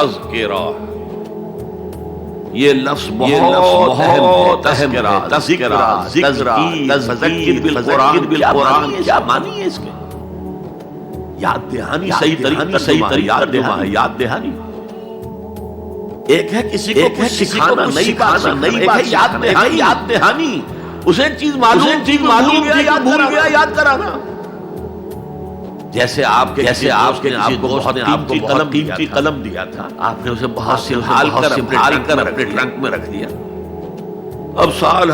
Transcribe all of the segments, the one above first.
تذکرہ، یہ لفظ بہت اہم ہے، تذکرہ، فذکر بالقرآن، کیا معنی ہے اس کے؟ یاد دہانی، صحیح طریقہ یاد دہانی۔ ایک ہے کسی کو کچھ سکھانا، نئی بات یاد دہانی، اسے چیز معلوم گیا یاد کرانا۔ جیسے آپ کے دوست نے آپ کو قلم دیا تھا، آپ نے اسے بہت سنبھال کر اپنے ٹرنک میں رکھ دیا۔ اب سال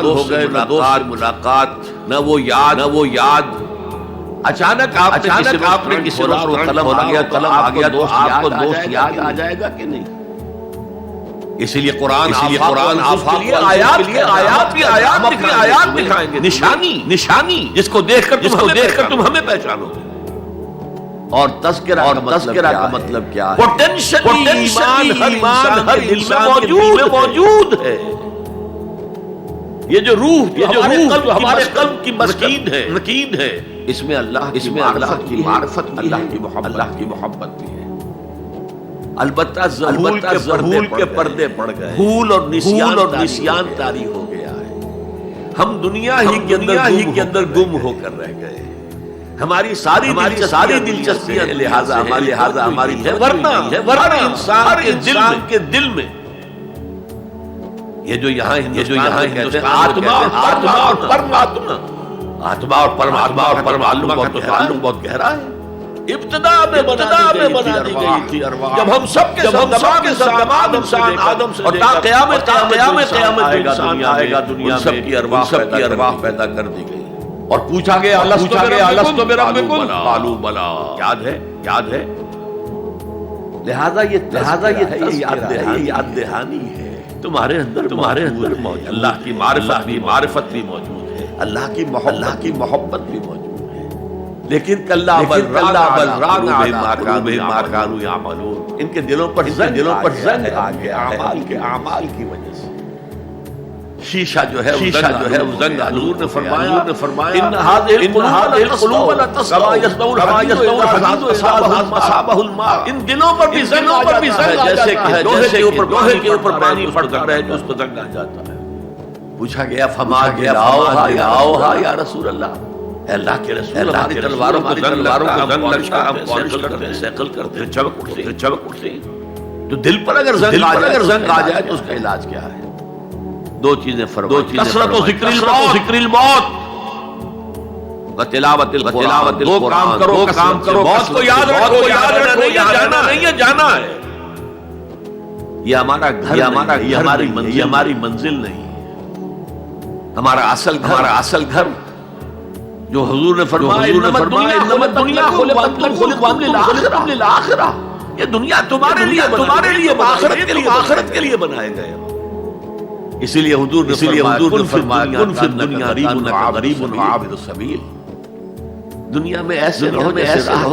ہو گئے، ملاقات، نہ وہ یاد، اچانک آپ نے کسی کو قلم آ گیا تو آپ کو دوست یاد آ جائے گا کہ نہیں؟ اسی لیے قرآن آیات دکھائیں گے، نشانی جس کو دیکھ کر تم ہمیں پہچانو گے۔ اور تذکرہ کا مطلب کیا ہے؟ پوٹینشلی ایمان ہر انسان میں موجود ہے۔ یہ جو روح ہمارے قلب کی مکین ہے، اس میں اللہ کی معرفت، اللہ کی محبت بھی ہے۔ البتہ ظہور کے پردے پڑ گئے، بھول اور نسیان طاری ہو گیا ہے۔ ہم دنیا ہی کے اندر گم ہو کر رہ گئے۔ ہماری ساری دلچسپیاں لہذا ہماری ورنہ انسان کے دل میں یہ جو یہاں کہتے ہیں آتما اور پرماتما بہت گہرا ہے۔ ابتدا میں بنا دی گئی تھی ارواح، جب ہم سب کے تمام انسان آدم سے اور تا قیامت آئے گا دنیا میں، سب کی ارواح پیدا کر دی گئی اور پوچھا گیا الستو بربکم قالوا بلی، یاد ہے۔ لہذا یہ یاد دہانی ہے تمہارے اندر موجود۔ اللہ کی معرفت بھی موجود ہے، اللہ کی محبت بھی موجود ہے۔ لیکن کلا بل ران ما كانوا يعملون، ان کے دلوں پر زنگ آ گیا اعمال کی وجہ سے۔ شیشہ جو ہے وہ زنگ، حضور نے فرمایا ان هذه القلوب لا تسمع يسمعون الحديد اصابه الماء، ان دلوں پر بھی زنگ آ جاتا ہے، جیسے کہ لوہے کے اوپر پانی پڑ رہا ہے تو اس کو زنگ آ جاتا ہے۔ پوچھا گیا فما گراؤھا یا رسول اللہ، اے اللہ کے رسول، ہماری تلواروں کو زنگ لگتا، ہم پالش کرتے ہیں، سیکل کرتے ہیں، چبک اٹھتے ہیں۔ تو دل پر اگر زنگ آ جائے تو اس کا علاج کیا ہے؟ دو چیزیں کثرت و ذکر الموت و تلاوت القرآن۔ دو کام کرو، موت کو یاد رکھو، جانا ہے۔ یہ ہمارا گھر، یہ ہماری منزل نہیں، ہمارا اصل گھر جو حضور نے فرمایا انما الدنیا خلقت للآخرہ، یہ دنیا تمہارے لیے آخرت کے لیے بنائے گئے۔ اسی لیے حضور نے فرمایا کن فی الدنیا غریب وعابر السبیل، دنیا میں ایسے رہو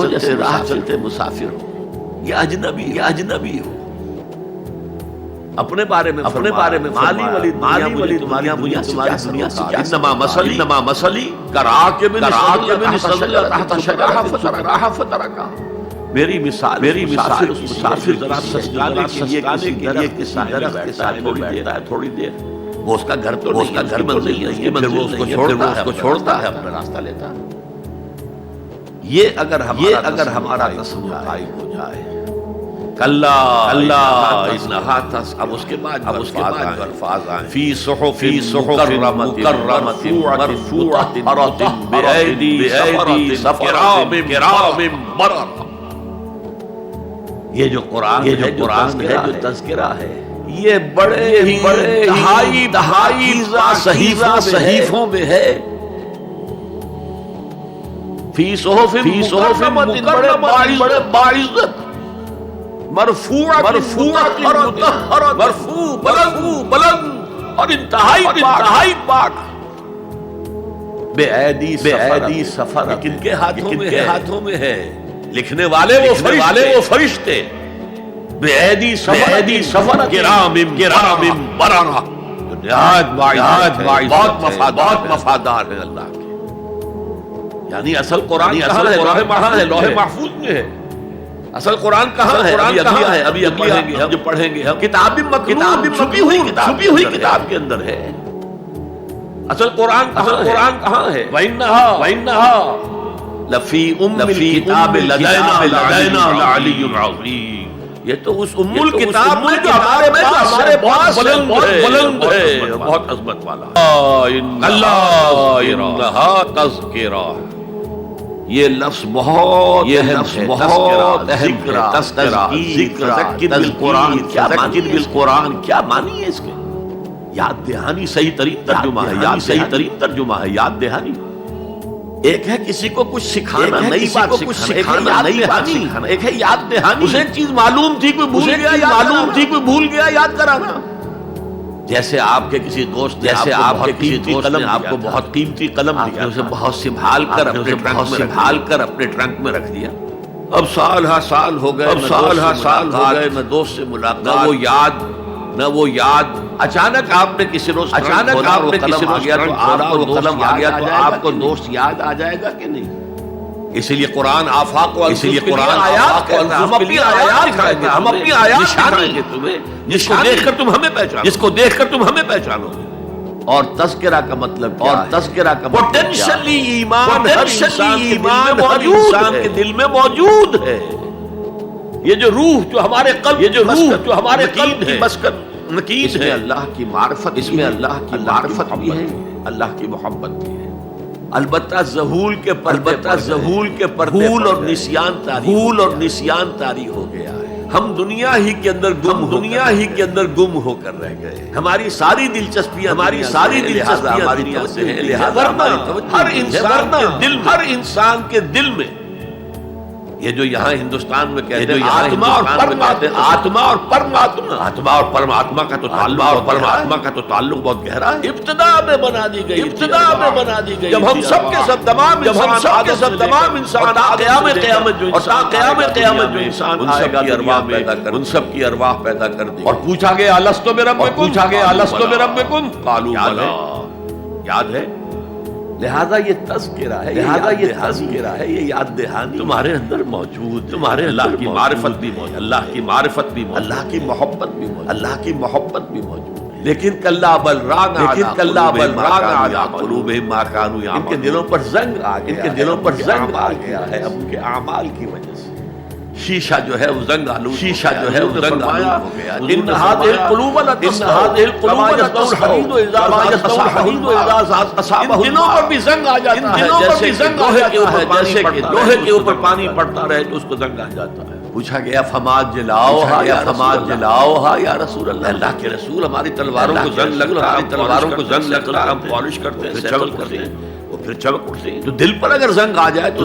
جیسے راہ چلتے مسافر ہو یا اجنبی ہو۔ اپنے بارے میں مالی والی تمہاری دنیا سے انما مثلی کراکب تحت شجرہ فترکہ، میری مثال مسافر ذرا سجانے کے لیے کسی درخت کے ساتھ تھوڑی دیر، وہ اس کا گھر منزل نہیں، پھر وہ اس کو چھوڑتا ہے، اپنا راستہ لیتا ہے۔ یہ اگر ہمارا تصور قائم ہو جائے، اب اس کے بعد الفاظ آئیں فی صحف مکرمۃ مرفوعۃ بأیدی کرام بررہ۔ یہ جو قرآن ہے، جو تذکرہ ہے، یہ بڑے دہائی صحیفوں میں ہے۔ فی صحف بڑے باعزت، مرفوع بلند اور انتہائی پاک، بے ایدی سفر، کن کے ہاتھوں میں ہے؟ لکھنے والے وہ فرشتے، بے ایدی سفر کرام بررہ، نہایت بہت وفادار ہے اللہ کے۔ یعنی اصل قرآن لوح محفوظ میں ہے، اصل قرآن کہاں ہے؟ قرآن کہاں ہے؟ ابھی پڑھیں گے ہم، جو پڑھیں گے ہم، کتاب چھپی ہوئی کتاب کے اندر ہے۔ اصل قرآن کہاں ہے؟ وَإِنَّهَا لَفِي أُمِّ الْكِتَابِ لَدَيْنَا لَعَلِيٌّ عَظِيمٌ، یہ تو اس ام الکتاب میں جو ہمارے پاس بلند ہے، بہت عظمت والا۔ اللہ انہا تذکرہ، یہ لفظ بہت اہم ہے۔ تذکر بالقرآن، کیا معنی ہے اس کے؟ یاد دہانی صحیح ترین ترجمہ ہے، یاد دہانی۔ ایک ہے کسی کو کچھ سکھانا، نئی بات سکھانا، ایک ہے یاد دہانی۔ اسے ایک چیز معلوم تھی، کوئی بھول گیا، یاد کرانا۔ جیسے آپ کے کسی دوست نے آپ کو بہت قیمتی قلم دیا، اسے بہت سنبھال کر اپنے ٹرنک میں رکھ دیا۔ اب سال ہو گئے، نہ دوست سے ملاقات، نہ وہ یاد۔ اچانک آپ نے کسی روز قلم آ گیا تو آپ کو دوست یاد آ جائے گا کہ نہیں؟ اسی لیے قرآن آفاق و ہم اپنی آیات دکھائیں گے تمہیں، جس کو دیکھ کر تم ہمیں پہچانو۔ اور تذکرہ کا مطلب پوٹینشلی ایمان ہر انسان کے دل میں موجود ہے۔ یہ جو روح جو ہمارے قلب کی مسکن ہے، اللہ کی معرفت، اس میں اللہ کی معرفت بھی ہے، اللہ کی محبت بھی ہے۔ البتہ ظہول کے پردے اور نسیان طاری ہو گیا ہے۔ ہم دنیا ہی کے اندر گم ہو کر رہ گئے۔ ہماری ساری دلچسپیاں ہماری دنیا سے ہیں، لہذا ہر انسان کے دل میں یہ جو یہاں ہندوستان میں کہتے ہیں آتما اور پرماتما کا تو تعلق بہت گہرا ہے۔ ابتدا میں بنا دی گئی، جب ہم سب کے سب تمام انسان قیامت جو انسان آئے گا ان سب کی ارواح پیدا کر دی، اور پوچھا گیا الستو بربکم قالوا بلی، یاد ہے؟ لہذا یہ تذکرہ ہے، یہ یاد دہانی تمہارے اندر موجود، تمہارے اللہ کی معرفت بھی موجود، اللہ کی محبت بھی موجود ہے۔ لیکن کلا بل ران علی قلوبہم ما کانوا یعملون، ان کے دلوں پر زنگ آ گیا ہے اب ان کے اعمال کی وجہ سے۔ شیشہ جو ہے وہ زنگ آلود ہو گیا۔ ان هذه القلوب الحديد اذا اصابه، ان دلوں پر بھی زنگ آ جاتا ہے، جیسے کہ لوہے کے اوپر پانی پڑتا رہے تو اس کو زنگ آ جاتا ہے۔ پوچھا گیا فماد جلاؤہا یا رسول اللہ، اللہ کے رسول ہماری تلواروں کو زنگ لگ رہا، ہم پالش کرتے ہیں، پھر چمک اٹھتے ہیں۔ تو دل پر اگر زنگ آ جائے تو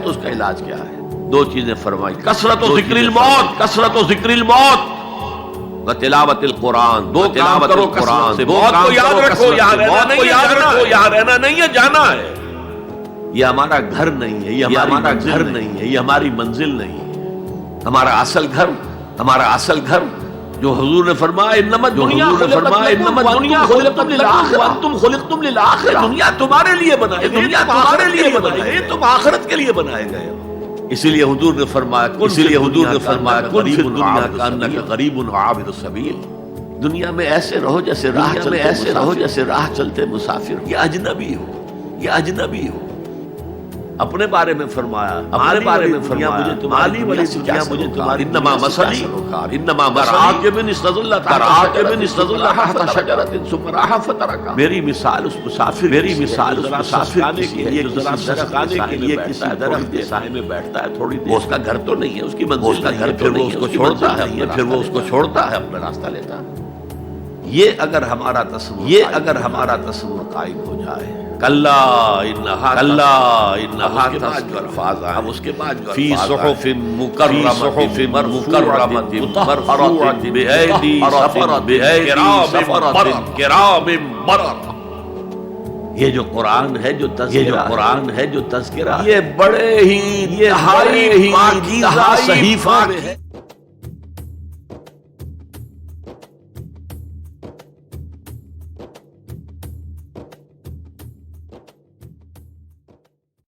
اس کا علاج کیا ہے؟ دو چیزیں فرمائی، کثرت و ذکر الموت و تلاوت القرآن۔ دو کام کرو کثرت سے، موت کو یاد رکھو، یہاں رہنا نہیں ہے، جانا ہے۔ یہ ہمارا گھر نہیں ہے، یہ ہماری منزل نہیں ہے۔ ہمارا اصل گھر جو حضور نے فرمایا انما الدنیا خلقتم للآخرہ، دنیا تمہارے لیے بنائی گئی، تم آخرت کے لیے بنائے گئے ہو۔ اسی لیے حضور نے فرمایا کن فی الدنیا کانک غریب عابر السبیل، دنیا میں ایسے رہو جیسے راہ چلتے مسافر، یہ اجنبی ہو۔ اپنے بارے میں فرمایا مجھے تمہاری انما مثلی کراکب استظل تحت شجرۃ ثم راح فترک، میری مثال اس مسافر کی ہے جو درخت کے لیے کسی درخت کے سائے میں بیٹھتا ہے تھوڑی دیر، اس کا گھر تو نہیں ہے، اس کی منزل کا گھر، پھر وہ اس کو چھوڑتا ہے، اپنا راستہ لیتا ہے۔ یہ اگر ہمارا تصور قائم ہو جائے، کلا انہا جو الفاظ آئے، اب اس کے بعد فی صحف مکرمۃ مرفوعۃ بأیدی سفرۃ کرام بررۃ۔ یہ جو قرآن ہے جو تذکرہ، یہ بڑے ہی پاکیزہ صحیفہ ہے۔